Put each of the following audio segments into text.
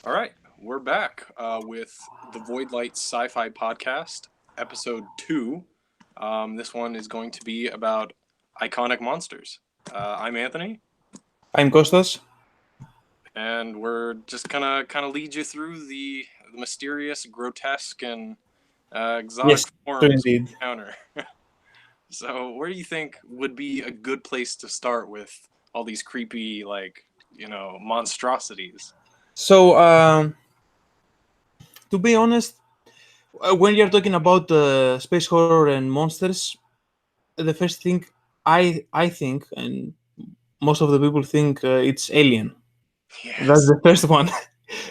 All right, we're back with the Voidlight Sci-Fi podcast, episode 2. This one is going to be about iconic monsters. I'm Anthony, I'm Kostas. and we're just gonna kind of lead you through the mysterious, grotesque, and exotic Yes, true forms we indeed. encounter. So, where do you think would be a good place to start with all these creepy, monstrosities? So, to be honest, when you're talking about space horror and monsters, the first thing I think, and most of the people think, it's Alien. That's Yes. the first one.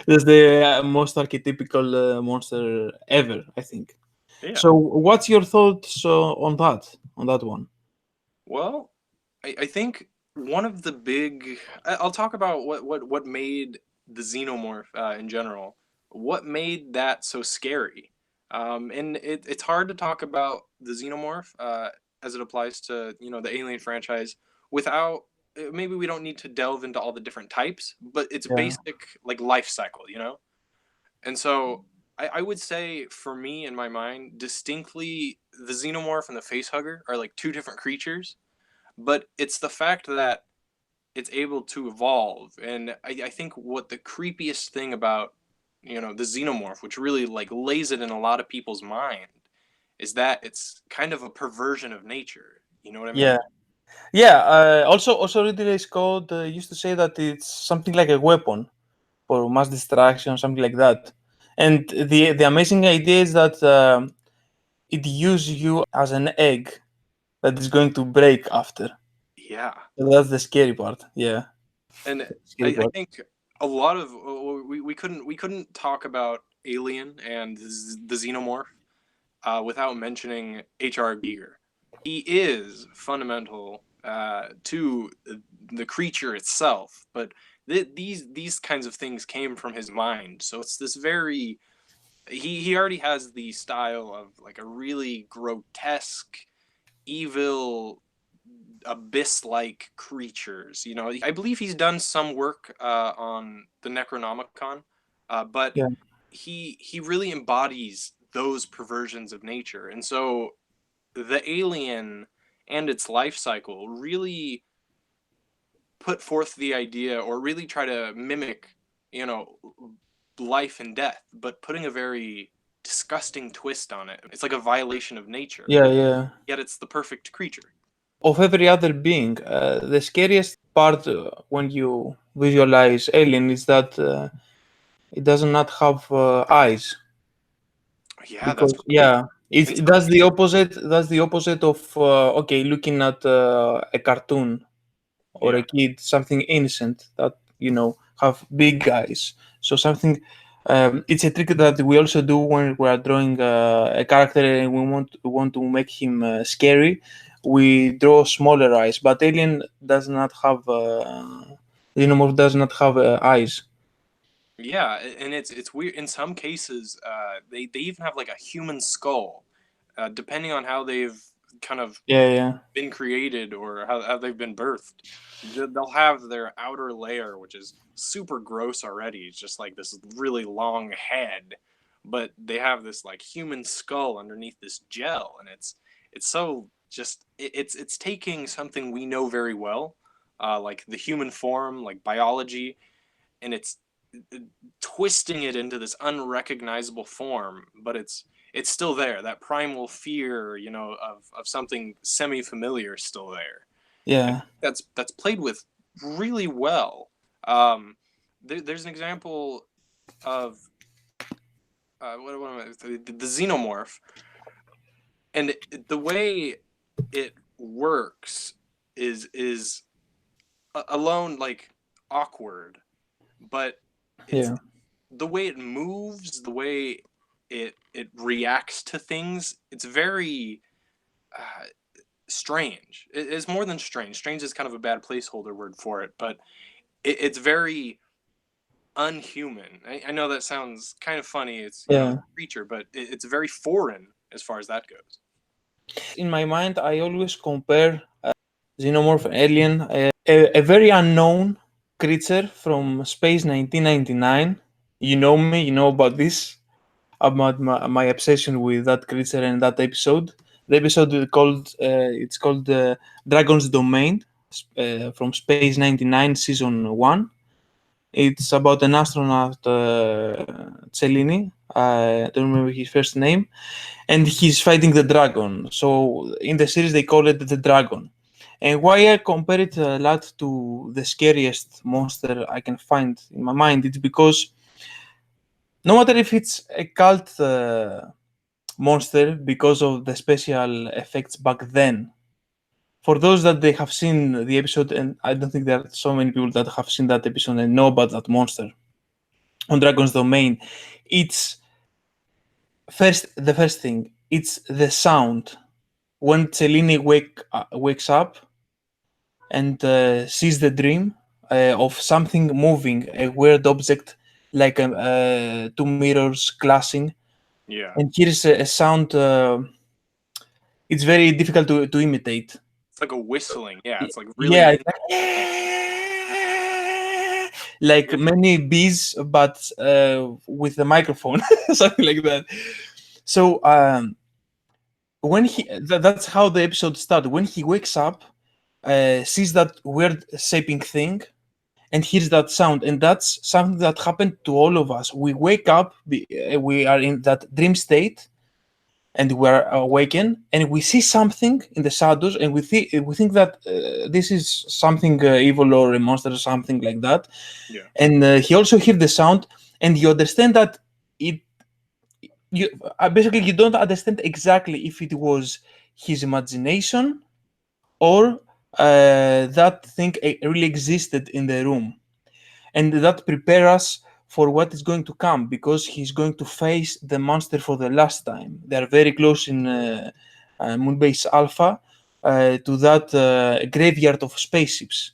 That's the most archetypical monster ever, I think. Yeah. So, what's your thoughts on that? On that one? Well, I think one of the big. I'll talk about what made the xenomorph in general. What made that so scary? And it's hard to talk about the xenomorph as it applies to the Alien franchise without. Maybe we don't need to delve into all the different types, but it's Yeah. basic like life cycle. And so I would say for me in my mind, distinctly the xenomorph and the facehugger are like two different creatures, but it's the fact that it's able to evolve. And I think what the creepiest thing about the xenomorph, which really like lays it in a lot of people's mind, is that it's kind of a perversion of nature. You know what I mean? Yeah. Yeah. Also, Ridley Scott used to say that it's something like a weapon for mass distraction, something like that. And the amazing idea is that it uses you as an egg that is going to break after. Yeah. So that's the scary part. Yeah, And scary I part. think a lot of we couldn't talk about Alien and the xenomorph without mentioning H.R. Giger. He is fundamental to the creature itself, but these kinds of things came from his mind. So it's this very he already has the style of like a really grotesque, evil, abyss-like creatures. I believe he's done some work on the Necronomicon, but Yeah, he really embodies those perversions of nature, and so the alien and its life cycle really put forth the idea, or really try to mimic, you know, life and death, but putting a very disgusting twist on it. It's like a violation of nature, yeah, yeah. yet it's the perfect creature. Of every other being, the scariest part when you visualize alien is that it does not have eyes. Yeah, that's Because right. yeah, It's that's the opposite. That's the opposite of okay, looking at a cartoon or yeah. a kid, something innocent that have big eyes. So something. It's a trick that we also do when we are drawing a character and we want to make him scary. We draw smaller eyes, but Alien does not have. Xenomorph does not have eyes. Yeah, and it's weird. In some cases, they even have like a human skull, depending on how they've kind of Yeah, yeah, been created or how they've been birthed. They'll have their outer layer, which is super gross already. It's just like this really long head, but they have this like human skull underneath this gel, and it's so just it's taking something we know very well, like the human form, like biology, and it's twisting it into this unrecognizable form, but it's still there. That primal fear, of something semi-familiar is still there. And yeah, that's played with really well. Um, there's an example of what am I, the xenomorph, and the way it works is alone like awkward, but it's yeah, the way it moves, the way it reacts to things. It's very uh, strange. It's more than strange. Strange is kind of a bad placeholder word for it, but it's very unhuman. I know that sounds kind of funny. It's yeah. a creature, but it's very foreign as far as that goes. In my mind, I always compare Xenomorph Alien, a very unknown creature from space 1999. You know me, you know about this, about my obsession with that creature and that episode. The episode is called Dragon's Domain from Space 99 season 1. It's about an astronaut, Cellini. I don't remember his first name, and he's fighting the dragon. So in the series, they call it the dragon. And why I compare it a lot to the scariest monster I can find in my mind, it's because no matter if it's a cult monster because of the special effects back then, for those that they have seen the episode, and I don't think there are so many people that have seen that episode and know about that monster on Dragon's Domain, it's the first thing, it's the sound when Cellini wakes up and sees the dream of something moving, a weird object like two mirrors clashing, Yeah, and here's a sound. It's very difficult to imitate. it's like a whistling. Yeah, it's like Yeah, really it's like many bees, but with a microphone, something like that. So when that's how the episode starts. When he wakes up, sees that weird shaping thing, and hears that sound, and that's something that happened to all of us. We wake up, we are in that dream state, and we're awakened, and we see something in the shadows, and we think that this is something evil or a monster or something like that. yeah. And he also hear the sound, and you understand that it you basically you don't understand exactly if it was his imagination or that thing really existed in the room, and that prepare us for what is going to come, because he's going to face the monster for the last time. They are very close in Moonbase Alpha to that graveyard of spaceships.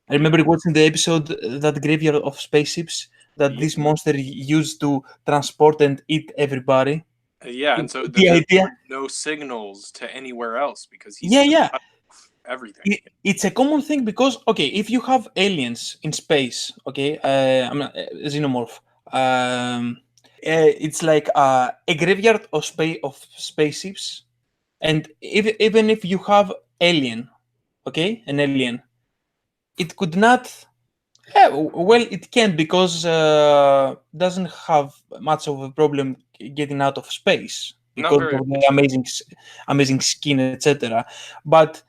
I Yeah. remember watching the episode, that graveyard of spaceships that Yeah, this monster used to transport and eat everybody. yeah, and so The there idea, were no signals to anywhere else because he's yeah, just yeah, cut off everything. it's a common thing because okay, if you have aliens in space, okay, I'm not, xenomorph. It's like a graveyard of spaceships, and even if you have alien, okay, an alien, it could not. Yeah, well, it can because doesn't have much of a problem getting out of space Not because very of the efficient. amazing skin, etc. But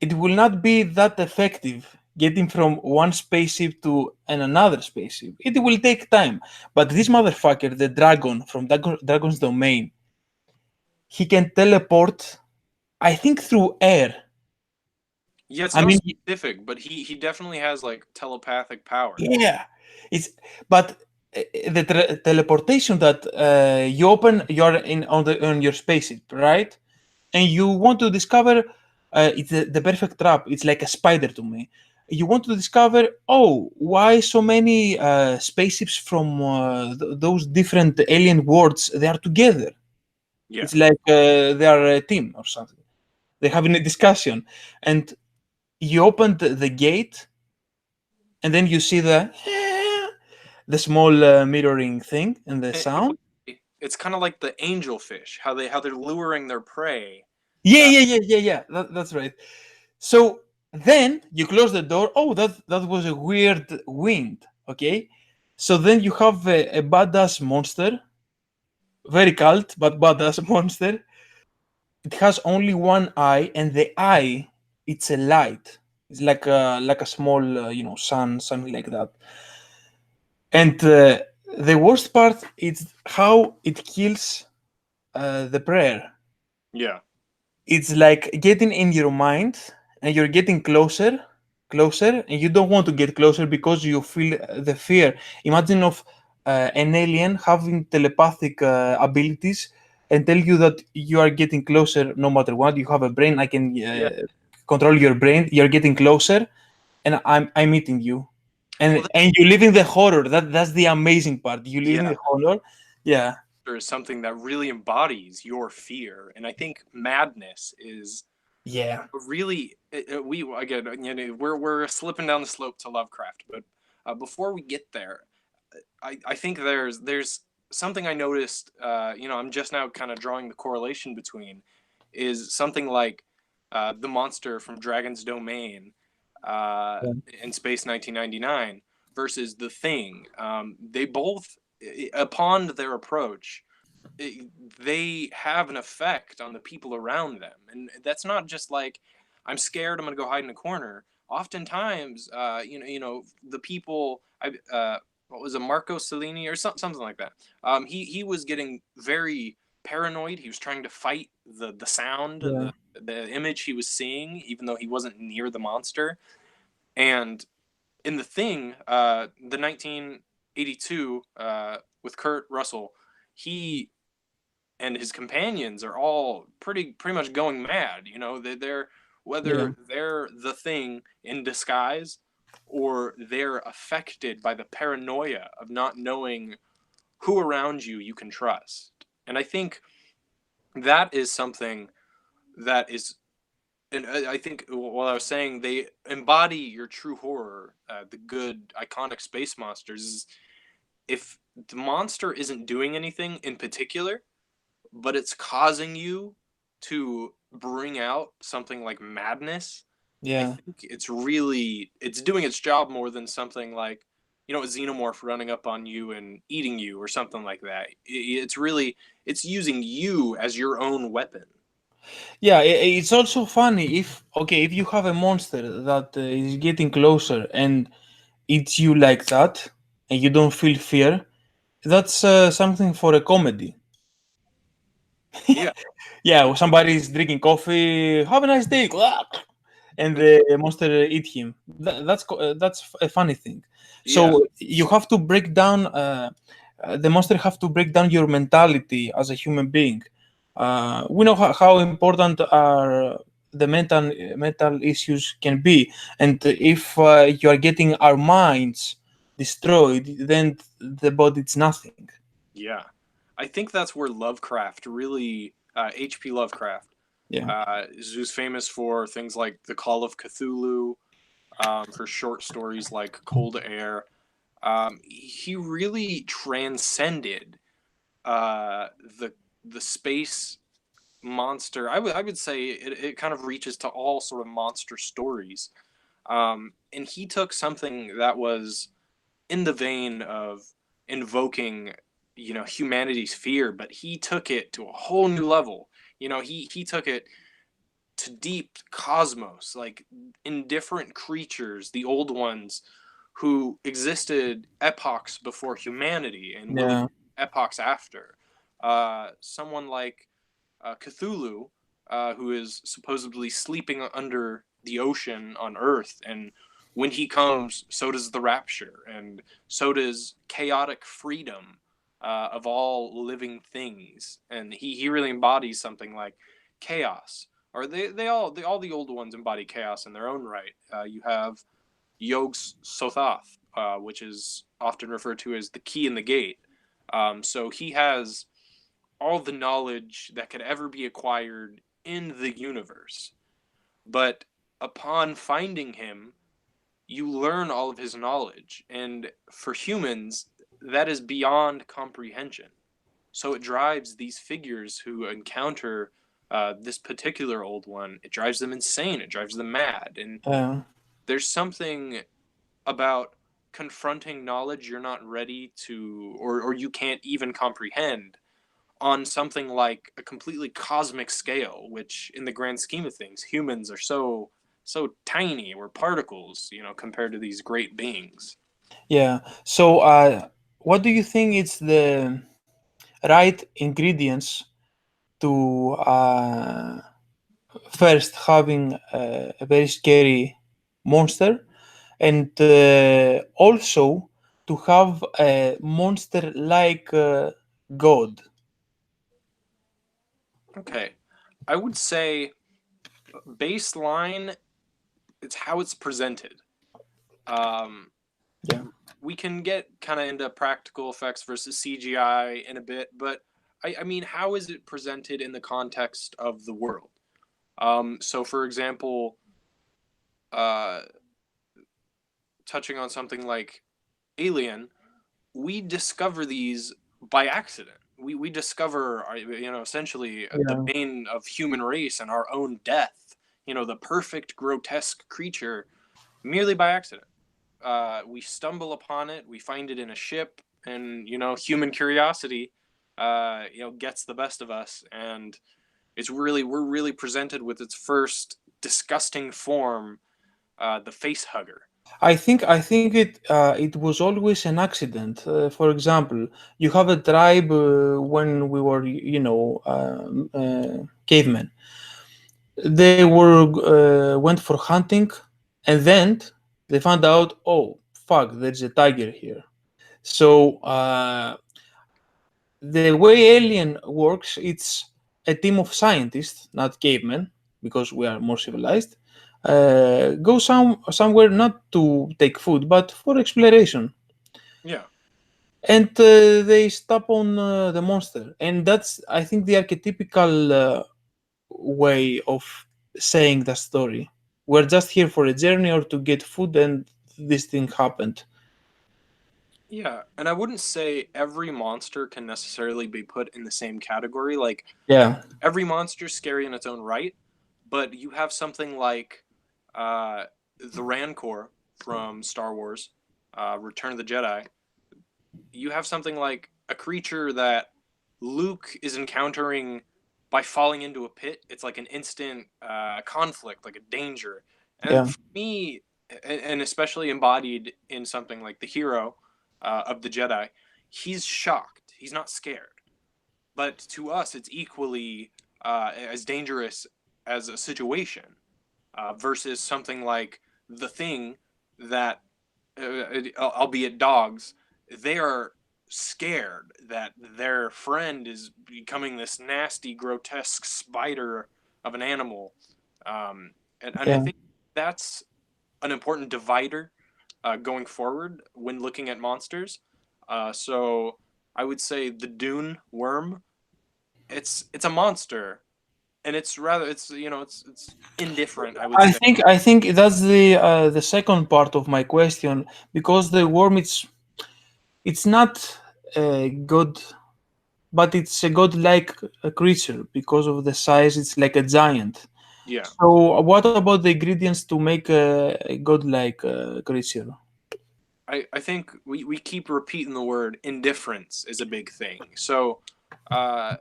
it will not be that effective getting from one spaceship to another spaceship. It will take time. But this motherfucker, the dragon from Dragon's Domain, he can teleport, I think, through air. Yeah, it's I not mean, specific, but he definitely has like telepathic powers. yeah, it's but the teleportation that you open you're in on your spaceship, right? And you want to discover it's the perfect trap. It's like a spider to me. You want to discover, oh, why so many spaceships from those different alien worlds they are together. Yeah. It's like they are a team or something. They're having a discussion, and you open the gate, and then you see the small mirroring thing and the In a sound. way, it's kind of like the angelfish, how they're luring their prey. Yeah, Uh, yeah, yeah, yeah, yeah. That's right. So then you close the door. Oh, that was a weird wind. Okay. So then you have a badass monster, very cult but badass monster. It has only one eye, and the eye it's a light. It's like a small sun, something like that. And the worst part is how it kills the prayer. yeah. It's like getting in your mind, and you're getting closer, and you don't want to get closer because you feel the fear. Imagine of an alien having telepathic abilities and tell you that you are getting closer no matter what. You have a brain, I can Yeah. control your brain. You're getting closer, and I'm eating you, Well, and you live in the horror. That's the amazing part. You live in yeah. the horror. Yeah, There is something that really embodies your fear, and I think madness is yeah, really we again we're slipping down the slope to Lovecraft, but before we get there, I think there's something I noticed. I'm just now kind of drawing the correlation between is something like the monster from Dragon's Domain uh, Yeah. in Space 1999 versus the Thing. They both, upon their approach, they have an effect on the people around them, and that's not just like I'm scared, I'm gonna go hide in a corner. Oftentimes, the people what was it, Marco Cellini or something like that. He was getting very paranoid. He was trying to fight the sound, Yeah. the image he was seeing, even though he wasn't near the monster. And in the Thing, the 1982 with Kurt Russell, he and his companions are all pretty much going mad. They're Yeah. whether they're the Thing in disguise or they're affected by the paranoia of not knowing who around you can trust. And I think that is something that is, and I think while I was saying they embody your true horror, the good iconic space monsters, is if the monster isn't doing anything in particular, but it's causing you to bring out something like madness, I Yeah. think it's doing its job more than something like, a xenomorph running up on you and eating you or something like that. It's using you as your own weapon. Yeah, it's also funny if okay, if you have a monster that is getting closer and it's you like that, and you don't feel fear. That's something for a comedy. Yeah. Yeah, somebody is drinking coffee. Have a nice day, and the monster eat him. That's a funny thing. Yeah. So you have to break down. The monster have to break down your mentality as a human being. We know how important are the mental issues can be, and if you are getting our minds destroyed, then the body is nothing. Yeah. I think that's where Lovecraft really, H.P. Lovecraft, Yeah, who's famous for things like The Call of Cthulhu, for short stories like Cold Air. He really transcended uh, the the space monster. I would say it kind of reaches to all sort of monster stories. And he took something that was in the vein of invoking, humanity's fear, but he took it to a whole new level. He took it to deep cosmos, like indifferent creatures, the old ones who existed epochs before humanity and will yeah, epochs after. Someone like Cthulhu, who is supposedly sleeping under the ocean on Earth, and when he comes, so does the rapture, and so does chaotic freedom of all living things. And he really embodies something like chaos. Or all the old ones embody chaos in their own right. You have Yog Sothoth, which is often referred to as the key in the gate. So he has all the knowledge that could ever be acquired in the universe. But upon finding him, you learn all of his knowledge. And for humans, that is beyond comprehension. So it drives these figures who encounter this particular old one, it drives them insane, it drives them mad. And uh, there's something about confronting knowledge you're not ready to, or you can't even comprehend, on something like a completely cosmic scale, which in the grand scheme of things, humans are so tiny. We're particles, compared to these great beings. yeah. So, what do you think is the right ingredients to first having a very scary monster, and also to have a monster like God? Okay. I would say baseline, it's how it's presented. Um, Yeah, we can get kind of into practical effects versus CGI in a bit, but I mean, how is it presented in the context of the world? So, for example, uh, touching on something like Alien, we discover these by accident. We discover, essentially the Yeah. bane of human race and our own death. The perfect grotesque creature merely by accident. We stumble upon it. We find it in a ship, and human curiosity, gets the best of us, and we're really presented with its first disgusting form, the face hugger. I think it was always an accident. For example, you have a tribe when we were cavemen. They went for hunting, and then they found out, oh fuck, there's a tiger here. So the way Alien works, it's a team of scientists, not cavemen, because we are more civilized. Go somewhere not to take food, but for exploration, Yeah. and they stop on the monster, and that's, I think, the archetypical way of saying the story. We're just here for a journey or to get food, and this thing happened. Yeah, and I wouldn't say every monster can necessarily be put in the same category. Like, Yeah, every monster's scary in its own right, but you have something like the Rancor from Star Wars, Return of the Jedi. You have something like a creature that Luke is encountering by falling into a pit. It's like an instant conflict, like a danger. And yeah, for me, and especially embodied in something like the hero of the Jedi, he's shocked. He's not scared. But to us, it's equally as dangerous as a situation versus something like the Thing that, albeit dogs, they are scared that their friend is becoming this nasty, grotesque spider of an animal. And I yeah. think that's an important divider going forward when looking at monsters. So I would say the Dune worm. It's a monster, and it's indifferent. I would I say. think I think that's the second part of my question, because the worm, it's not a god, but it's a godlike creature because of the size. It's like a giant. Yeah. So what about the ingredients to make a godlike creature? I think we keep repeating the word indifference is a big thing. So, uh,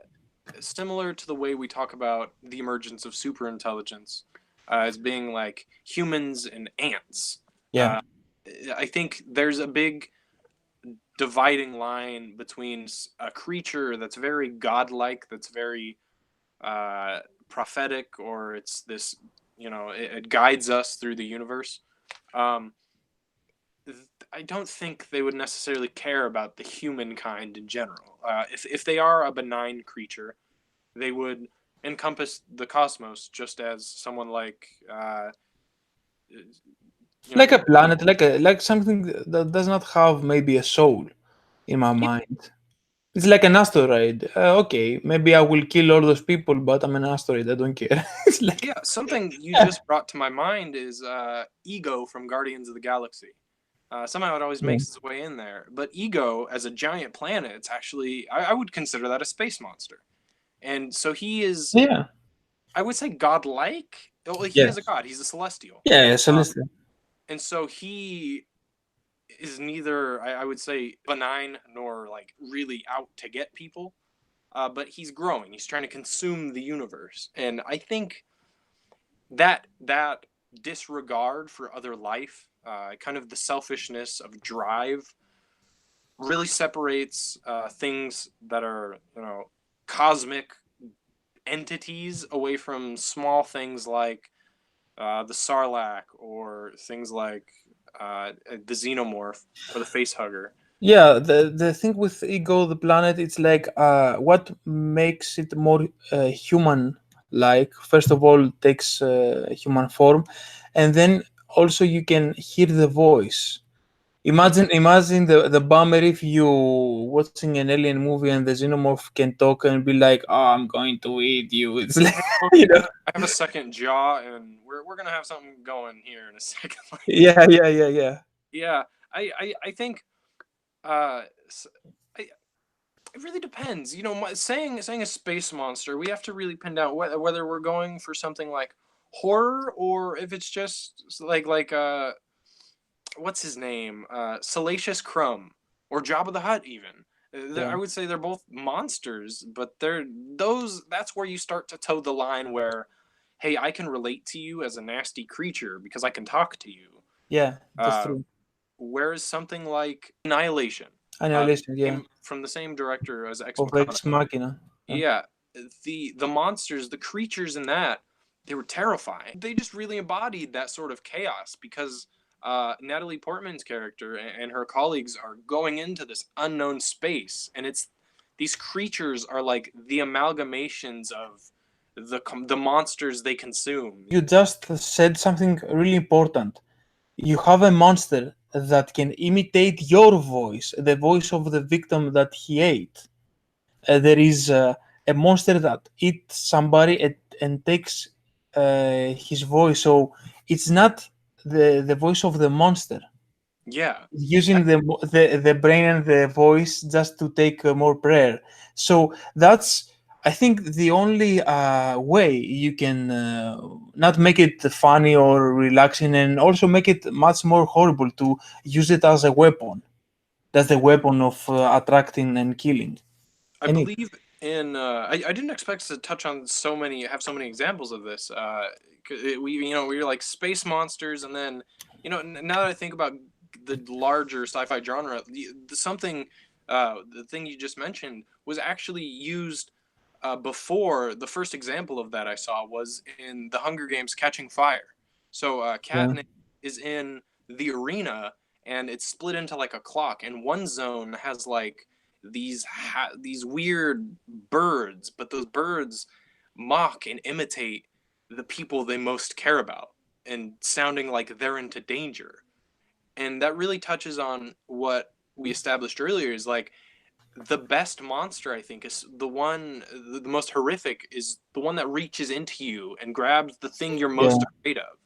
similar to the way we talk about the emergence of superintelligence as being like humans and ants, Yeah, uh, I think there's a big dividing line between a creature that's very godlike, that's very prophetic, or it's this, it guides us through the universe. Um, I don't think they would necessarily care about the humankind in general. If they are a benign creature, they would encompass the cosmos just as someone like like a planet, people. like something that does not have maybe a soul in my Yeah, mind. It's like an asteroid. Okay, maybe I will kill all those people, but I'm an asteroid. I don't care. It's like, yeah. Something you yeah, just brought to my mind is Ego from Guardians of the Galaxy. Somehow it always yeah, makes its way in there, but Ego as a giant planet, it's actually I would consider that a space monster, and so he is. yeah, I would say godlike. Well, he yeah, is a god. He's a celestial. yeah. Uh, Celestial. and so he is neither I would say benign nor like really out to get people, but he's growing, he's trying to consume the universe, and I think that disregard for other life, kind of the selfishness of drive, really separates things that are cosmic entities away from small things like the Sarlacc, or things like the Xenomorph or the Facehugger. Yeah, the thing with Ego, the planet, it's like what makes it more human like. First of all, takes human form, and then also you can hear the voice. Imagine the bummer if you watching an alien movie and the xenomorph can talk and be like, "Oh, I'm going to eat you." It's like, you know, I have a second jaw, and we're gonna have something going here in a second. yeah, yeah, yeah, yeah, Yeah, I think. s- it really depends. You know, saying a space monster, we have to really pin down whether we're going for something like horror or if it's just like what's his name, Salacious Crumb or Jabba the Hutt even. I Yeah, would say they're both monsters, but they're those. That's where you start to toe the line where, hey, I can relate to you as a nasty creature because I can talk to you. yeah, that's Uh, true. Whereas something like Annihilation, Annihilation, yeah, came from the same director as Ex of Machina. Ex Machina. Yeah, Yeah, the monsters, the creatures in that, they were terrifying. They just really embodied that sort of chaos because Natalie Portman's character and her colleagues are going into this unknown space, and it's these creatures are like the amalgamations of the monsters they consume. you just said something really important. You have a monster that can imitate your voice, the voice of the victim that he ate. There is a monster that eats somebody and takes his voice. So it's not the voice of the monster. Yeah, Using the brain and the voice just to take more prayer. So that's, I think, the only way you can not make it funny or relaxing, and also make it much more horrible to use it as a weapon. That's the weapon of attracting and killing. I And it, believe in. I didn't expect to touch on so many examples of this. We we were like space monsters, and then now that I think about the larger sci-fi genre, something the thing you just mentioned was actually used before. The first example of that I saw was in the Hunger Games Catching Fire. So yeah, Katniss is in the arena, and it's split into like a clock, and one zone has like these weird birds, but those birds mock and imitate the people they most care about, and sounding like they're into danger. And that really touches on what we established earlier is like the best monster I think is the most horrific is the one that reaches into you and grabs the thing you're yeah. most afraid of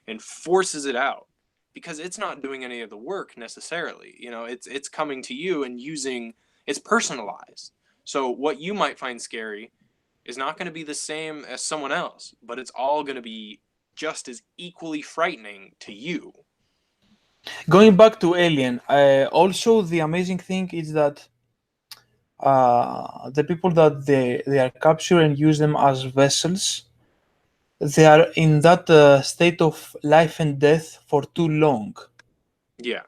and forces it out because it's not doing any of the work necessarily. It's coming to you and using it's personalized. So what you might find scary is not going to be the same as someone else, but it's all going to be just as equally frightening to you. Going back to Alien, also the amazing thing is that the people that they are captured and use them as vessels, they are in that state of life and death for too long, Yeah.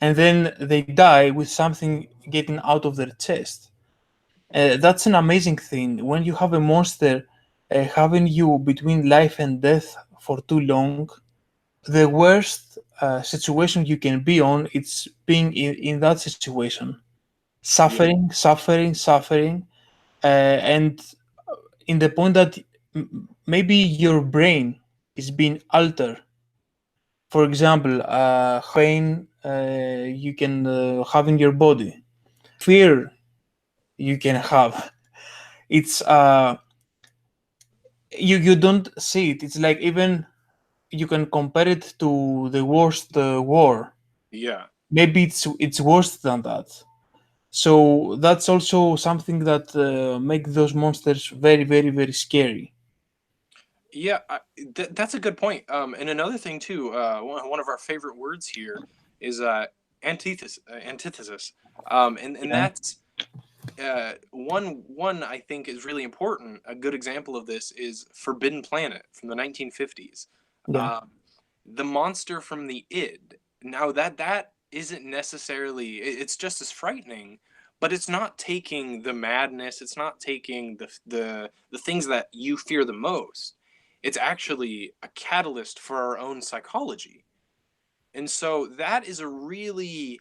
and then they die with something getting out of their chest. That's an amazing thing when you have a monster having you between life and death for too long. The worst situation you can be on, it's being in that situation, Yeah. suffering, and in the point that maybe your brain is being altered. For example, pain you can have in your body, fear you can have. It's you don't see it. It's like, even you can compare it to the worst war. Yeah. Maybe it's worse than that. So that's also something that make those monsters very, very, very scary. Yeah, that's a good point. And another thing too, one of our favorite words here is antithesis. And Yeah, that's one I think is really important. A good example of this is Forbidden Planet from the 1950s. yeah, Um, the monster from the id. Now that isn't necessarily it's just as frightening, but it's not taking the madness, it's not taking the things that you fear the most. It's actually a catalyst for our own psychology. And so that is a really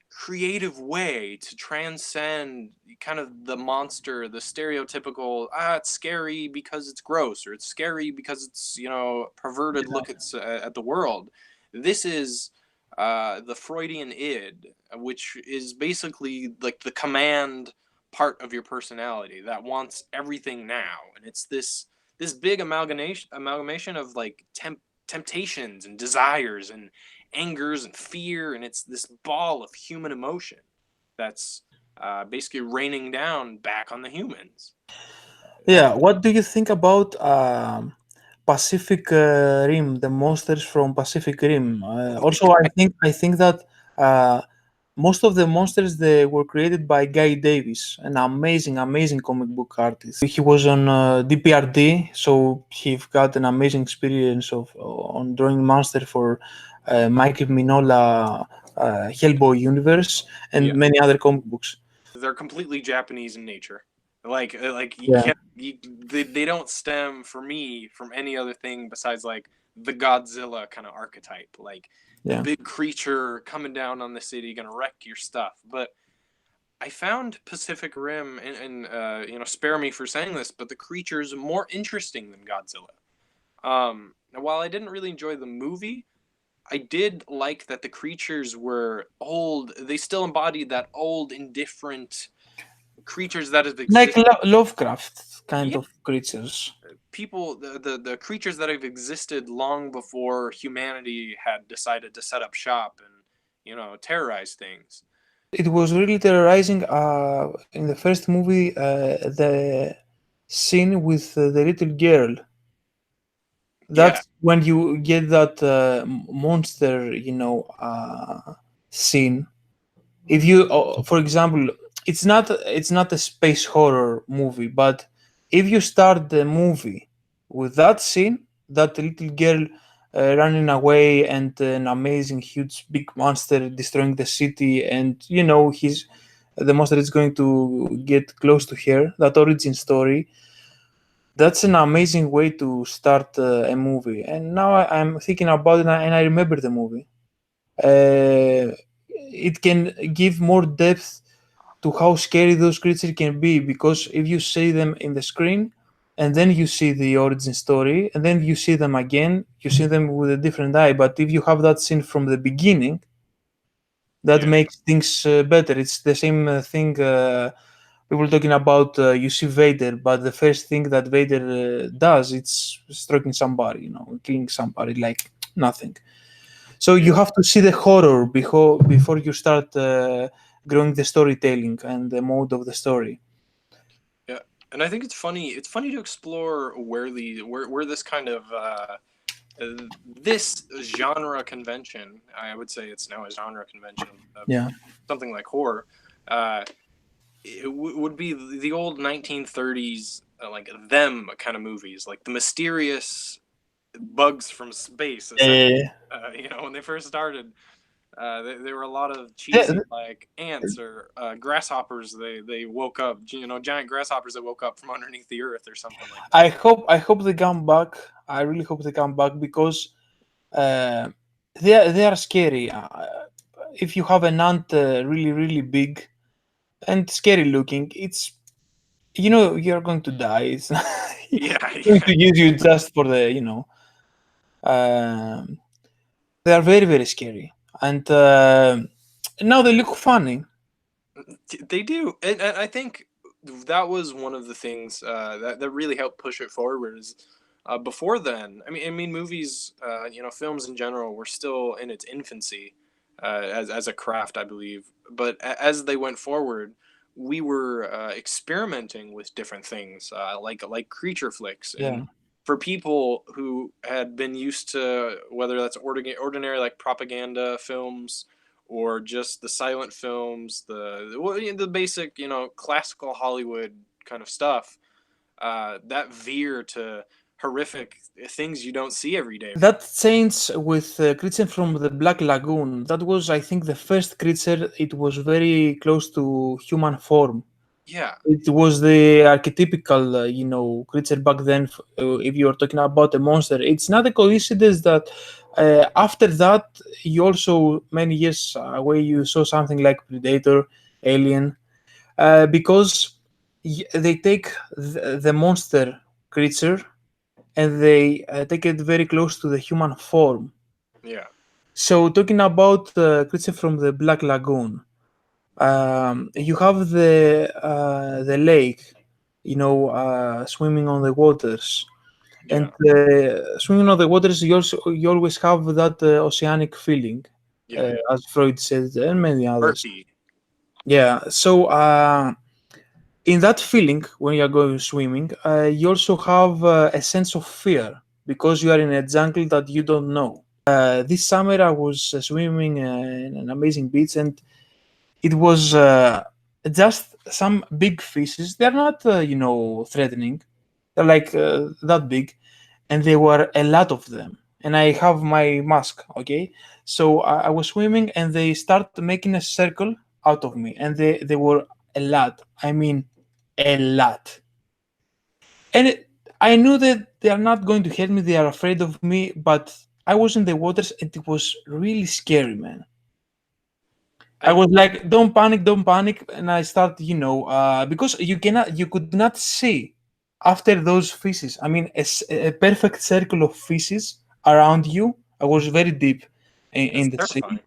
creative way to transcend kind of the monster, the stereotypical, it's scary because it's gross, or it's scary because it's, perverted yeah. look at the world. This is the Freudian id, which is basically like the command part of your personality that wants everything now. And it's this big amalgamation of like temptations and desires and angers and fear, and it's this ball of human emotion that's basically raining down back on the humans. Yeah, what do you think about Pacific Rim, the monsters from Pacific Rim? Also, I think that uh, most of the monsters they were created by Guy Davis, an amazing comic book artist. He was on DPRD, so he got an amazing experience of on drawing monster for Michael Mignola, Hellboy universe, and Yeah, many other comic books. they're completely Japanese in nature. Like you Yeah, can't they don't stem for me from any other thing besides like the Godzilla kind of archetype, like the yeah. big creature coming down on the city, gonna wreck your stuff. But I found Pacific Rim, and spare me for saying this, but the creature's more interesting than Godzilla. Now, while I didn't really enjoy the movie, I did like that the creatures were old. They still embodied that old, indifferent creatures that have Like existed. Lovecraft kind Yeah, of creatures. people, the creatures that have existed long before humanity had decided to set up shop and terrorize things. It was really terrorizing in the first movie, the scene with the little girl. Yeah, That's when you get that monster, scene. If you, for example, it's not a space horror movie, but if you start the movie with that scene, that little girl running away and an amazing huge big monster destroying the city, and he's the monster is going to get close to her, that origin story, that's an amazing way to start a movie. And now I'm thinking about it, and I remember the movie. It can give more depth to how scary those creatures can be, because if you see them in the screen and then you see the origin story and then you see them again, you see them with a different eye. But if you have that scene from the beginning, that yeah, makes things better. It's the same thing we were talking about. You see Vader, but the first thing that Vader does, it's striking somebody, killing somebody like nothing. So yeah, you have to see the horror before you start growing the storytelling and the mode of the story. yeah. And I think it's funny. It's funny to explore where this kind of this genre convention. I would say it's now a genre convention of Yeah, something like horror. Uh, would be the old 1930s, like them kind of movies, like the mysterious bugs from space. Essentially, yeah, when they first started, there were a lot of yeah. cheesy like ants or grasshoppers. They woke up, giant grasshoppers that woke up from underneath the earth or something like that. I hope they come back. I really hope they come back because uh, they are scary. If you have an ant really big and scary looking, it's you're going to die. It's not Yeah, going yeah. to use you just for the Um, they are very scary, and now they look funny. They do, and I think that was one of the things that really helped push it forward. Is before then, I mean, movies, films in general were still in its infancy as a craft, I believe. But as they went forward, we were experimenting with different things, like creature flicks, and Yeah, for people who had been used to whether that's ordinary like propaganda films or just the silent films, the basic, classical Hollywood kind of stuff, that veer to horrific things you don't see every day. that change with creature from the Black Lagoon. That was, I think, the first creature. It was very close to human form. Yeah, It was the archetypical, creature back then. If you're talking about a monster, it's not a coincidence that after that, you also many years away, you saw something like Predator, Alien, because they take the monster creature and they take it very close to the human form. yeah, So, talking about the creature from the Black Lagoon, you have the lake, swimming on the waters. And Yeah. swimming on the waters, you always have that oceanic feeling, Yeah. Yeah. as Freud said, and many others. Murky. Yeah. So in that feeling, when you are going swimming, you also have a sense of fear because you are in a jungle that you don't know. This summer, I was swimming in an amazing beach, and it was just some big fishes. They're not, threatening. They're like that big, and there were a lot of them. And I have my mask, okay? So I was swimming, and they start making a circle out of me, and they were a lot. I mean, a lot. And I knew that they are not going to hurt me. They are afraid of me, but I was in the waters, and it was really scary, man. I I was like, don't panic," and I start, because you could not see after those fishes. I mean, a perfect circle of fishes around you. I was very deep It's in the sea. terrifying.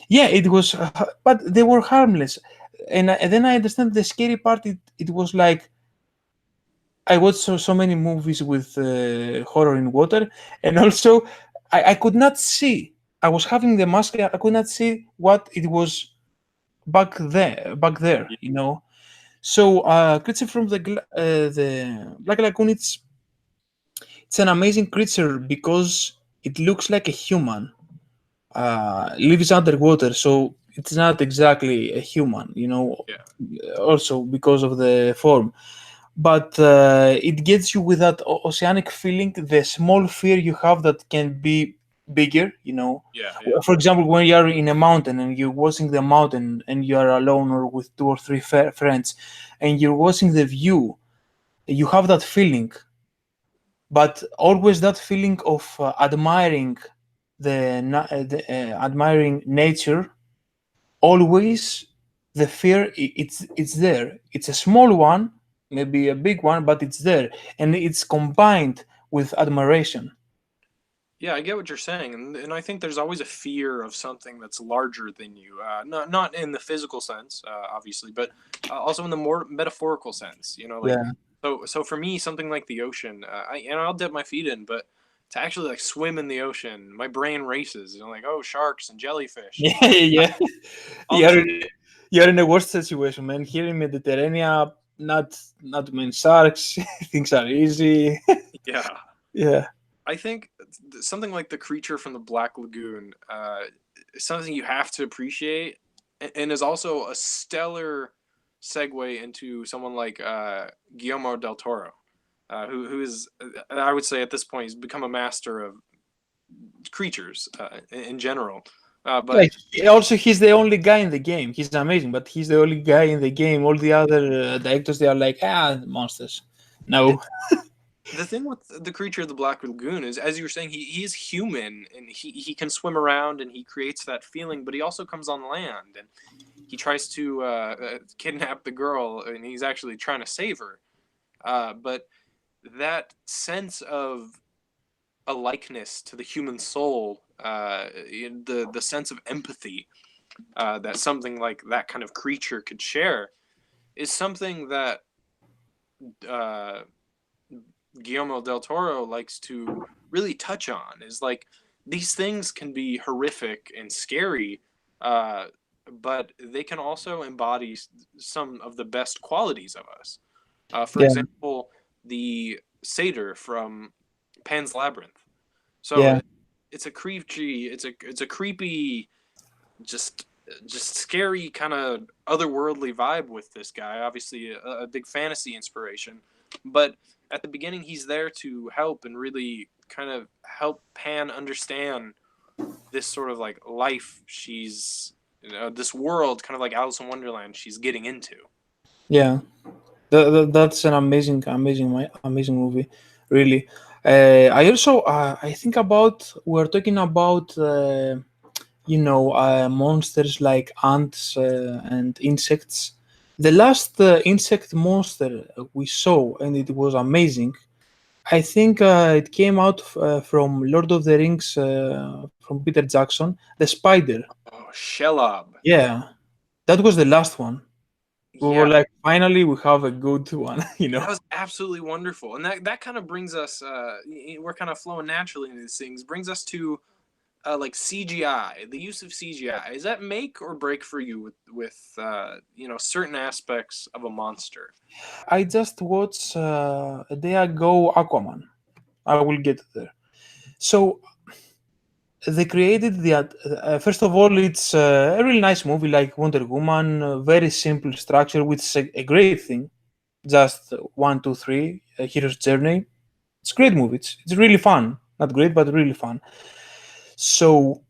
Yeah, it was, but they were harmless. And then I understand the scary part. It was like I watched so many movies with horror in water, and also I could not see. I was having the mask. I could not see what it was back there, Yeah. so creature from the Black Lagoon, it's an amazing creature because it looks like a human, lives underwater, so it's not exactly a human, Yeah. also because of the form, but it gets you with that oceanic feeling, the small fear you have that can be bigger, Yeah. Yeah. for example, when you are in a mountain and you're watching the mountain and you are alone or with two or three friends and you're watching the view, you have that feeling, but always that feeling of admiring admiring nature. Always the fear, it's there. It's a small one, maybe a big one, but it's there, and it's combined with admiration. Yeah, I get what you're saying, and I think there's always a fear of something that's larger than you. Not in the physical sense, obviously, but also in the more metaphorical sense. Like Yeah. so for me, something like the ocean, I'll dip my feet in, but to actually like swim in the ocean, my brain races. Like, oh, sharks and jellyfish, and Yeah, yeah. all of a you're sudden, you're in a worse situation, man. Here in Mediterranean, not many sharks. Things are easy. yeah. Yeah. I think something like the creature from the Black Lagoon is something you have to appreciate, and is also a stellar segue into someone like Guillermo del Toro, who is, I would say at this point, he's become a master of creatures in general. Yeah, But also he's the only guy in the game. He's amazing, but he's the only guy in the game. All the other directors, they are like, monsters. No. the thing with the creature of the Black Lagoon is, as you were saying, he is human, and he can swim around and he creates that feeling, but he also comes on land and he tries to kidnap the girl, and he's actually trying to save her. But that sense of a likeness to the human soul, the sense of empathy that something like that kind of creature could share, is something that uh, Guillermo del Toro likes to really touch on. Is like these things can be horrific and scary, uh, but they can also embody some of the best qualities of us. For Yeah. example, the satyr from Pan's Labyrinth. So Yeah. it's a creepy, it's a creepy, just just scary kind of otherworldly vibe with this guy. Obviously, a big fantasy inspiration, but at the beginning, he's there to help and really kind of help Pan understand this sort of like life she's, this world, kind of like Alice in Wonderland, she's getting into. Yeah. That's an amazing movie, really. I also I think about we're talking about monsters like ants and insects. The last insect monster we saw, and it was amazing. I think it came out from Lord of the Rings, from Peter Jackson, the spider. Oh, Shelob. Yeah, that was the last one. We were Yeah, like, finally, we have a good one, you know. that was absolutely wonderful, and that kind of brings us. We're kind of flowing naturally into these things. Brings us to like CGI. The use of CGI, is that make or break for you with certain aspects of a monster? I just watched a day ago Aquaman. I will get there. So they created the first of all, it's a really nice movie like Wonder Woman, very simple structure, which is a great thing. Just one, two, three, a hero's journey. It's a great movie. It's really fun. Not great, but really fun. So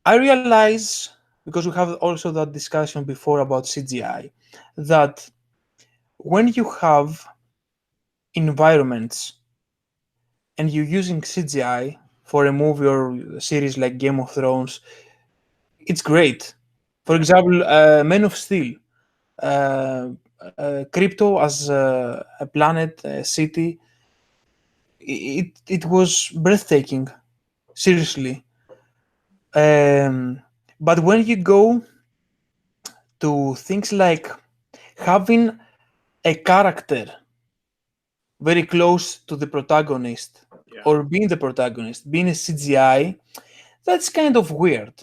I realize, because we have also that discussion before about CGI, that when you have environments and you're using CGI for a movie or a series like Game of Thrones, it's great. For Yeah, example, Man of Steel, uh, crypto as a planet, a city, it was breathtaking. Seriously. But when you go to things like having a character very close to the protagonist yeah, or being the protagonist, being a CGI, that's kind of weird.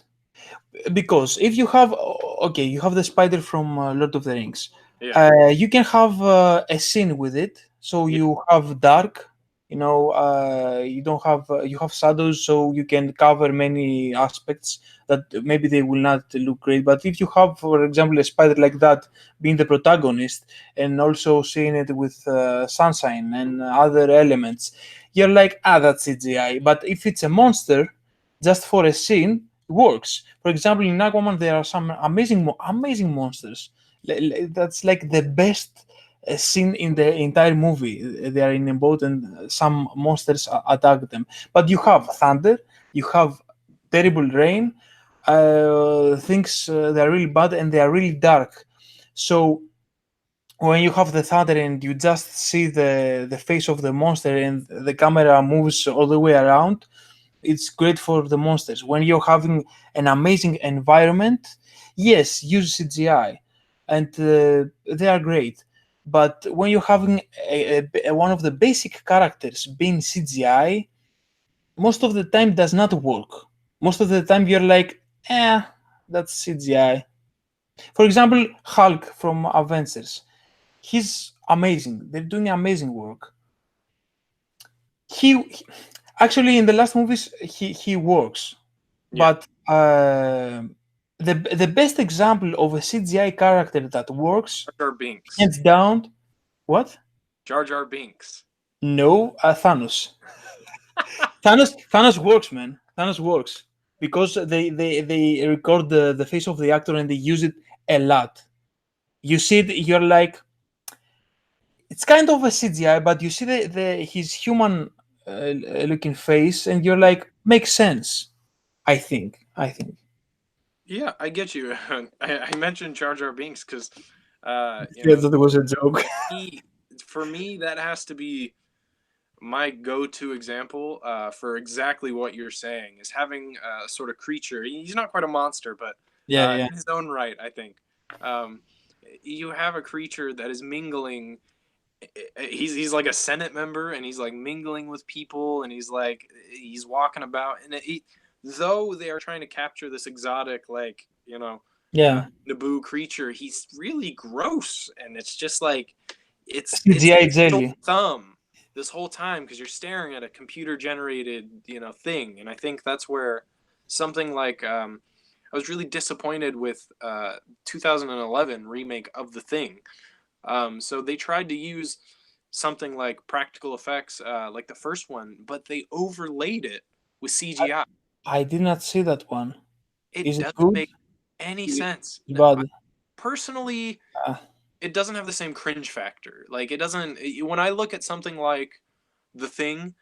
Because if you have, okay, you have the spider from Lord of the Rings, yeah, you can have a scene with it. So yeah, you have dark, you don't have you have shadows, so you can cover many aspects that maybe they will not look great. But if you have, for example, a spider like that being the protagonist and also seeing it with sunshine and other elements, you're like, ah, that's CGI. But if it's a monster just for a scene, works. For example, in Aquaman, there are some amazing monsters. That's like the best scene in the entire movie. They are in a boat and some monsters attack them. But you have thunder, you have terrible rain, things they are really bad and they are really dark. So when you have the thunder and you just see the face of the monster and the camera moves all the way around, it's great for the monsters. When you're having an amazing environment, yes, use CGI, and they are great. But when you're having one of the basic characters being CGI, most of the time does not work. Most of the time you're like, that's CGI. For example, Hulk from Avengers, he's amazing. They're doing amazing work. He actually in the last movies he works. yeah. But the best example of a CGI character that works, Jar Jar Binks. hands down, what? Jar Jar Binks. No, Thanos. Thanos works, man. Thanos works because they record the face of the actor and they use it a lot. You see it, you're like, it's kind of a CGI, but you see the his human looking face, and you're like, makes sense. I think. Yeah, I get you. I mentioned Jar Jar Binks because, Yeah, that was a joke. he, for me, that has to be my go-to example for exactly what you're saying is having a sort of creature. He's not quite a monster, but Yeah, yeah, in his own right, I think. Um, you have a creature that is mingling. He's like a Senate member, and he's like mingling with people, and he's walking about, and though they are trying to capture this exotic, like yeah. Naboo creature, he's really gross, and it's just like it's CGI your jelly. thumb this whole time because you're staring at a computer generated thing, and I think that's where something like I was really disappointed with 2011 remake of The Thing. So they tried to use something like practical effects, like the first one, but they overlaid it with CGI. I did not see that one. It Is it doesn't good? make any It's sense. bad. Personally, Uh, it doesn't have the same cringe factor. Like it doesn't. When I look at something like The Thing,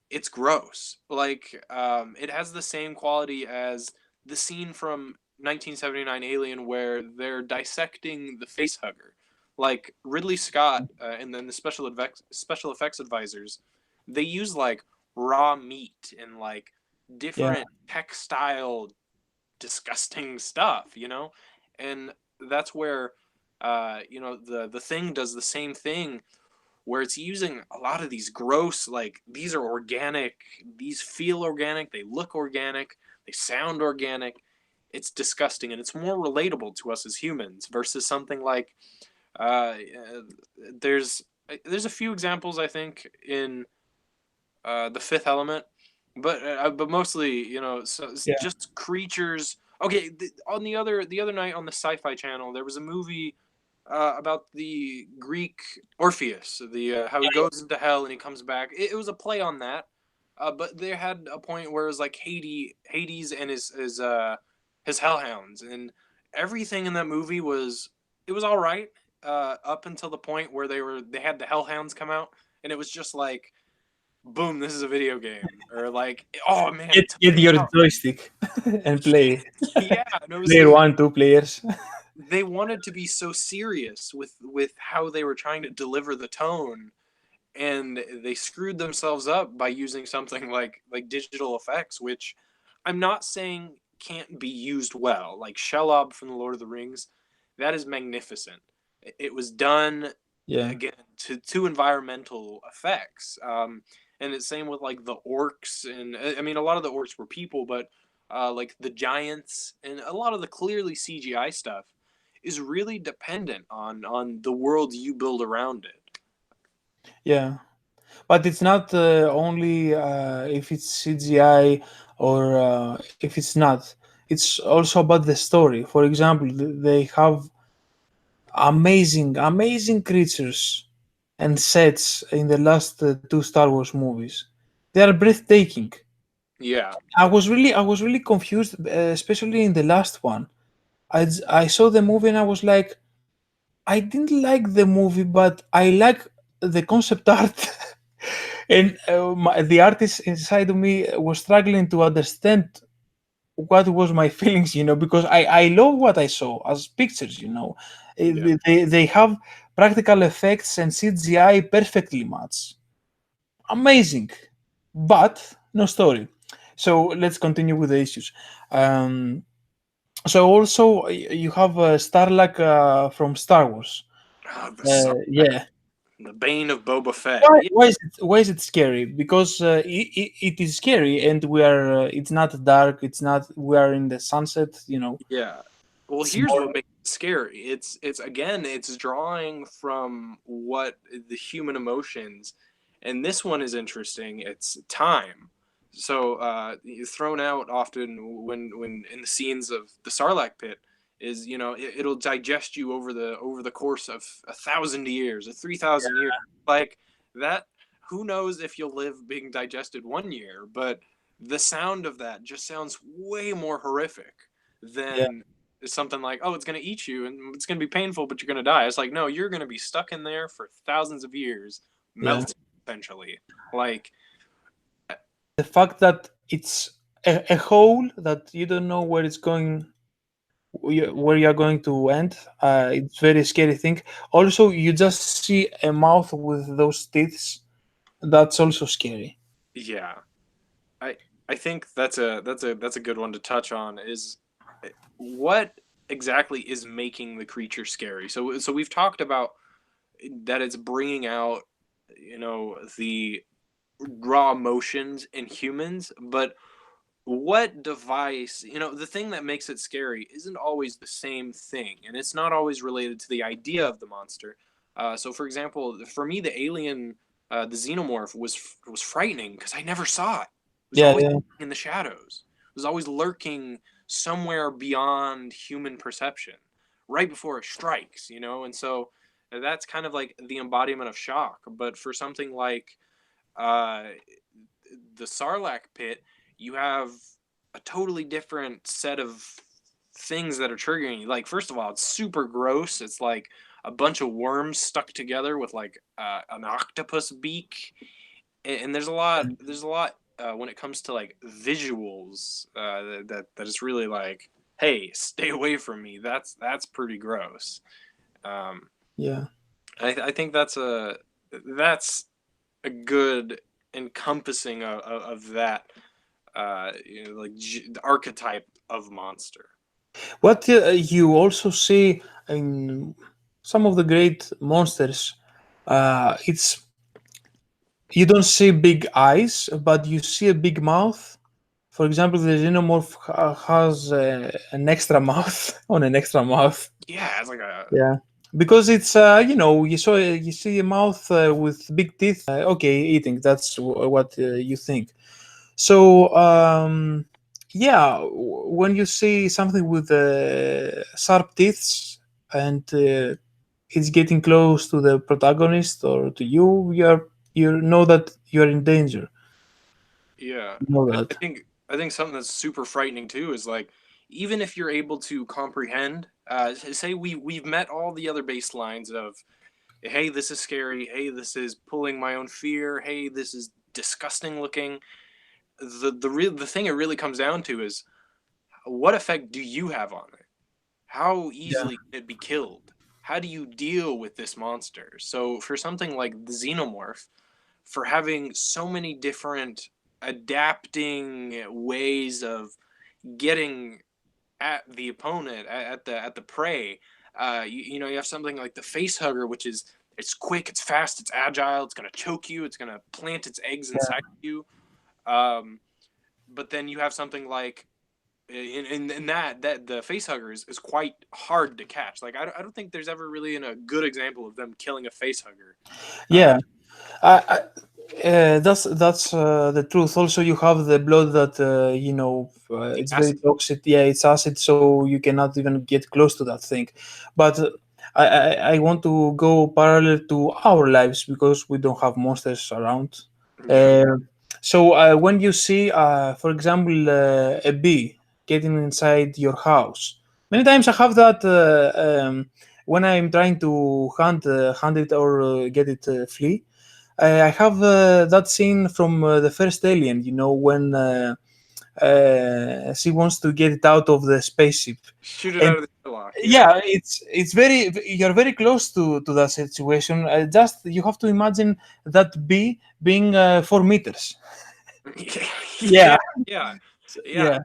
it's gross. Like it has the same quality as the scene from 1979 Alien where they're dissecting the face hugger. Like Ridley Scott and then the special effects advisors, they use like raw meat and like yeah. different textile disgusting stuff, and that's where The thing does the same thing where it's using a lot of these gross, like, these are organic, these feel organic, they look organic, they sound organic. It's disgusting, and it's more relatable to us as humans versus something like uh, uh, there's there's a few examples I think in the Fifth Element, but mostly, so it's Yeah. just creatures. Okay, on the other night on the Sci-Fi channel, there was a movie about the Greek Orpheus, the how he goes into hell and he comes back. It was a play on that, but they had a point where it was like Hades and his hellhounds, and everything in that movie was all right up until the point where they had the hellhounds come out, and it was just like, boom, this is a video game, or like, oh man, it took Get me your out. joystick and play. Yeah, and Player one, two players. they wanted to be so serious with how they were trying to deliver the tone, and they screwed themselves up by using something like digital effects, which I'm not saying can't be used well, like Shelob from the Lord of the Rings. That is magnificent. It was done Yeah. again to environmental effects, and it's same with like the orcs, and I mean a lot of the orcs were people, but like the giants and a lot of the clearly CGI stuff is really dependent on the world you build around it. Yeah. But it's not only if it's CGI or if it's not. It's also about the story. For example, they have amazing creatures and sets in the last two Star Wars movies. They are breathtaking. Yeah, I was really confused, especially in the last one. I saw the movie and I was like, I didn't like the movie, but I like the concept art. And the artist inside of me was struggling to understand what was my feelings, because I love what I saw as pictures. yeah. They have practical effects and CGI perfectly match. Amazing, but no story. So let's continue with the issues. Um, so also you have Starlack from Star Wars. Oh, the Sarlacc, Yeah. the bane of Boba Fett. Why, Yeah, why is it scary? Because it is scary, and we are. It's not dark. It's not. We are in the sunset. yeah. Well, It's here's more. what makes it scary. It's again, it's drawing from what the human emotions, and this one is interesting. It's time. So thrown out often when in the scenes of the Sarlacc pit is, it'll digest you over the course of 1,000 years or 3,000 years, like that. Who knows if you'll live being digested 1 year, but the sound of that just sounds way more horrific Yeah, than something like, oh, it's going to eat you and it's going to be painful, but you're going to die. It's like, no, you're going to be stuck in there for thousands of years, yeah. melting essentially. Like, The fact that it's a hole that you don't know where it's going, where you're going to end. It's very scary thing. Also, you just see a mouth with those teeth. That's also scary. yeah, I I think that's a good one to touch on is what exactly is making the creature scary. So we've talked about that it's bringing out, the raw emotions in humans, but what device, the thing that makes it scary isn't always the same thing, and it's not always related to the idea of the monster. So for example, for me, the alien, the xenomorph was frightening because I never saw it. It was Yeah, always yeah, in the shadows. It was always lurking somewhere beyond human perception right before it strikes, and so that's kind of like the embodiment of shock. But for something like uh, the Sarlacc pit, you have a totally different set of things that are triggering you. Like, first of all, it's super gross. It's like a bunch of worms stuck together with like an octopus beak, and there's a lot. There's a lot when it comes to like visuals that is really like, hey, stay away from me. That's pretty gross. Um, yeah. I think that's a good encompassing of that like the archetype of monster. What you also see in some of the great monsters, it's you don't see big eyes, but you see a big mouth. For example, the xenomorph has an extra mouth on an extra mouth. Yeah, it's like a Yeah, because it's you see a mouth with big teeth. Okay, eating. That's what you think. So yeah, when you see something with sharp teeth and it's getting close to the protagonist or to you, you know that you're in danger. yeah. You know I that. think something that's super frightening too is like even if you're able to comprehend, say we've met all the other baselines of hey, this is scary, hey, this is pulling my own fear, hey, this is disgusting looking. The thing it really comes down to is what effect do you have on it? How Yeah, easily can it be killed? How do you deal with this monster? So for something like the xenomorph, for having so many different adapting ways of getting at the opponent, at the prey. You know, you have something like the face hugger, which is it's quick, it's fast, it's agile, it's gonna choke you, it's gonna plant its eggs inside you. Um, but then you have something like in that the face hugger is quite hard to catch. Like I don't think there's ever really a good example of them killing a face hugger. Uh, yeah. That's the truth. Also, you have the blood that the it's very acid. toxic. Yeah, it's acid, so you cannot even get close to that thing. But I want to go parallel to our lives because we don't have monsters around. Yeah. Uh, so when you see, for example, a bee getting inside your house, many times I have that when I'm trying to hunt it or get it flee. I have that scene from the first Alien. You know when she wants to get it out of the spaceship, Shoot it and out of the airlock. Yeah. yeah, it's very you're very close to that situation. Just you have to imagine that bee being 4 meters. Yeah. Yeah, Yeah. Yeah. yeah,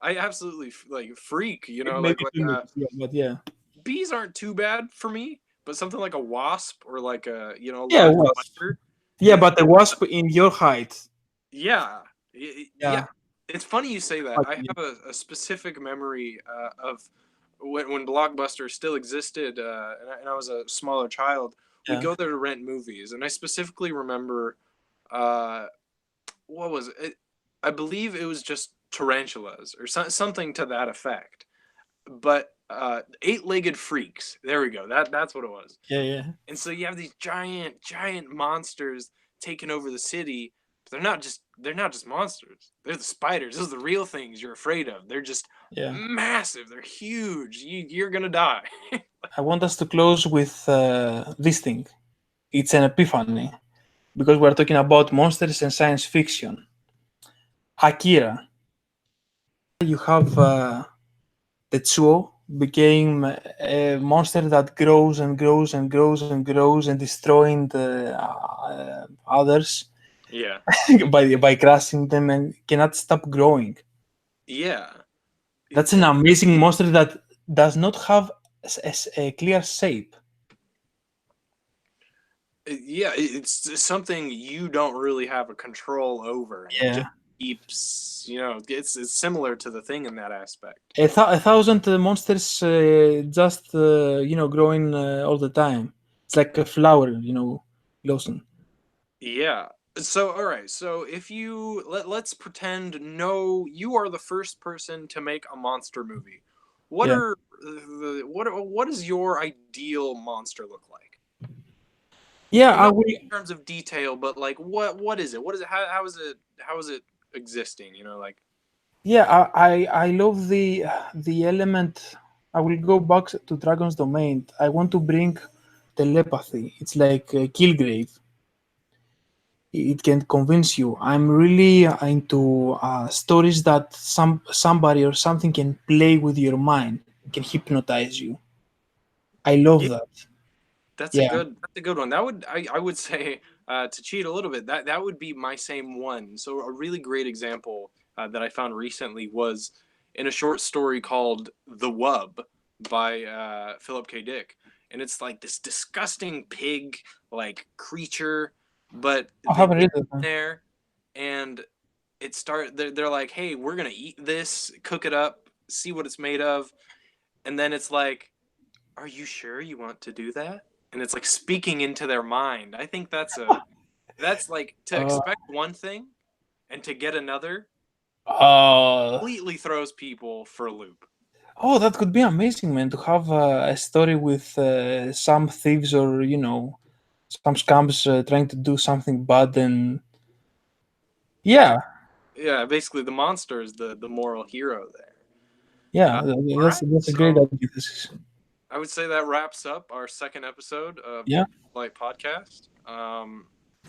I absolutely like freak. You know, maybe 2 meters. Yeah, but yeah, bees aren't too bad for me, but something like a wasp or like a a yeah, large wasp. spider, Yeah, it but the wasp in your height. yeah yeah. Yeah, It's funny you say that. but I have a specific memory of when Blockbuster still existed, and I was a smaller child. We'd yeah, go there to rent movies, and I specifically remember uh, what was it? I believe it was just tarantulas or something to that effect. But eight-legged freaks. There we go. That's what it was. yeah, yeah. And so you have these giant monsters taking over the city. But they're not just monsters. They're the spiders. Those are the real things you're afraid of. They're just Yeah. massive. They're huge. You're gonna die. I want us to close with this thing. It's an epiphany because we're talking about monsters and science fiction. Akira. You have Tetsuo became a monster that grows and grows and grows and grows and destroying the others Yeah. by crushing them and cannot stop growing. Yeah. That's an amazing monster that does not have a clear shape. Yeah, it's something you don't really have a control over, and it just Yeah. keeps, it's similar to the thing in that aspect. A thousand monsters just growing all the time. It's like a flower, Lawson. Yeah. So, all right. So, if let's pretend no, you are the first person to make a monster movie. What Yeah, are what does your ideal monster look like? yeah. I Not will. in terms of detail, but like what is it? What is it? How is it existing? Like Yeah, I love the element. I will go back to Dragon's Domain. I want to bring telepathy. It's like Killgrave. It can convince you. I'm really into stories that somebody or something can play with your mind, can hypnotize you. I love yeah, that. that's a Yeah, good one. That would I would say to cheat a little bit. That would be my same one. So a really great example that I found recently was in a short story called The Wub by Philip K. Dick. and it's like this disgusting pig like creature, but I they haven't get read that in one. there and they're like, hey, we're gonna eat this, cook it up, see what it's made of, and then it's like, are you sure you want to do that? And it's like speaking into their mind. I think that's like to Uh, expect one thing and to get another uh, completely throws people for a loop. oh, that could be amazing, man, to have a story with some thieves or, some scams trying to do something bad. And Yeah, yeah, yeah. Basically, the monster is the moral hero there. yeah, All that's, right, that's a great so antithesis. I would say that wraps up our second episode of the Yeah, Voidlight podcast.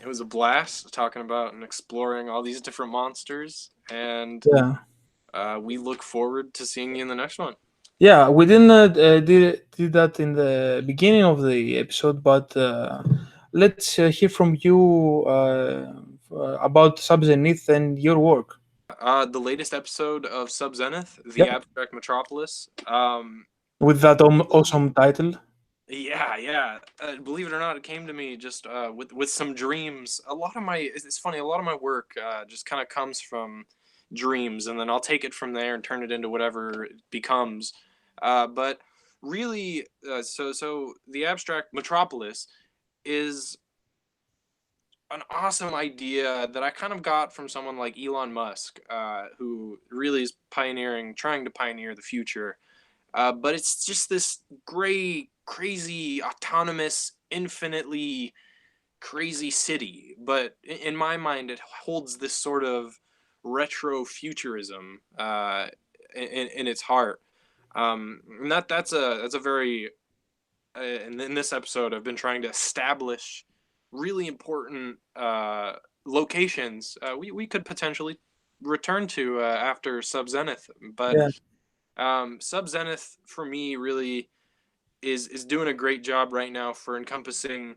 It was a blast talking about and exploring all these different monsters, and yeah. we look forward to seeing you in the next one. Yeah, we didn't did that in the beginning of the episode, but let's hear from you about Sub Zenith and your work. The latest episode of Sub Zenith, the Yep. Abstract Metropolis. With that Really, awesome title. yeah, yeah. Believe it or not, it came to me just with some dreams. A lot of my it's funny. A lot of my work just kind of comes from dreams, and then I'll take it from there and turn it into whatever it becomes. But really, so the Abstract Metropolis is an awesome idea that I kind of got from someone like Elon Musk, who really is trying to pioneer the future. But it's just this gray, crazy, autonomous, infinitely crazy city. But in my mind, it holds this sort of retro futurism in its heart. And that's a very in this episode, I've been trying to establish really important locations we could potentially return to after Sub Zenith. But Yeah. Sub Zenith for me really is doing a great job right now for encompassing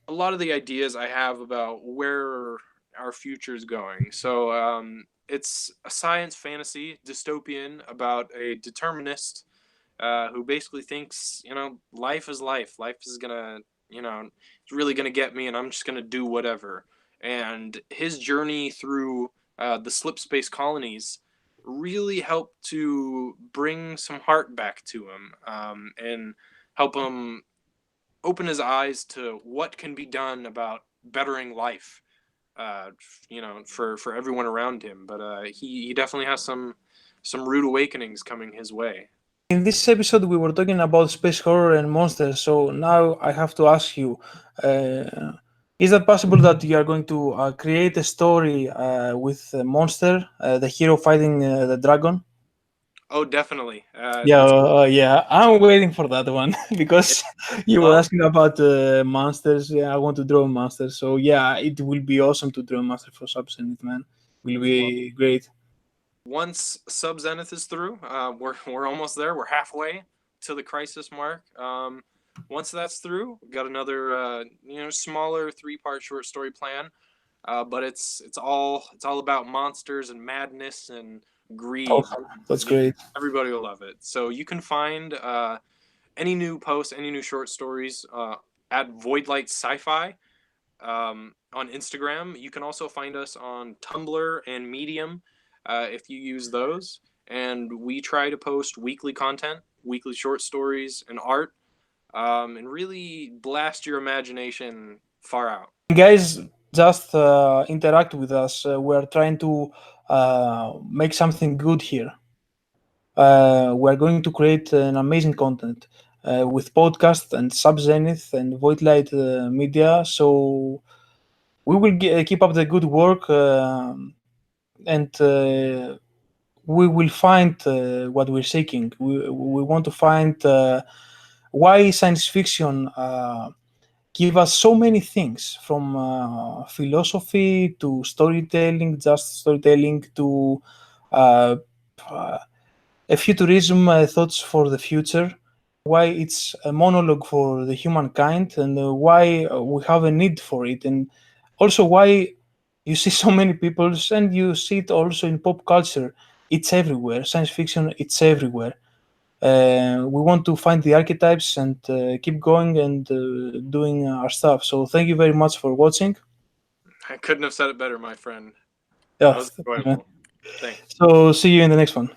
a lot of the ideas I have about where our future is going. So it's a science fantasy dystopian about a determinist who basically thinks, life is life. Life is gonna, it's really gonna get me, and I'm just gonna do whatever. And his journey through the slip space colonies really helped to bring some heart back to him, and help him open his eyes to what can be done about bettering life. For everyone around him. But he definitely has some rude awakenings coming his way. In this episode, we were talking about space horror and monsters. So now I have to ask you: is that possible that you are going to create a story with a monster, the hero fighting the dragon? Oh, definitely. Yeah, It's yeah, I'm waiting for that one it, because you were well, asking about monsters. Yeah, I want to draw monsters. So yeah, it will be awesome to draw a monster for Subsenit, man. Will well. be great. Once Sub Zenith is through, we're almost there. We're halfway to the crisis mark. Once that's through, we got another smaller 3-part short story plan. But it's all about monsters and madness and greed. Awesome. That's Yeah, great. everybody will love it. So you can find any new posts, any new short stories at Voidlight Sci-Fi on Instagram. You can also find us on Tumblr and Medium if you use those. And we try to post weekly content, weekly short stories, and art, and really blast your imagination far out. Guys, just interact with us. We're trying to make something good here. We're going to create an amazing content with podcast and Sub Zenith and Voidlight Media. So we will keep up the good work, and we will find what we're seeking. We want to find why science fiction give us so many things, from philosophy to storytelling, just storytelling, to uh, uh, a futurism, thoughts for the future, why it's a monologue for the humankind, and why we have a need for it, and also why you see so many people, and you see it also in pop culture. It's everywhere. Science fiction, it's everywhere. we want to find the archetypes and keep going and doing our stuff. So thank you very much for watching. I couldn't have said it better, my friend. Yeah, That was enjoyable. Thanks. so see you in the next one.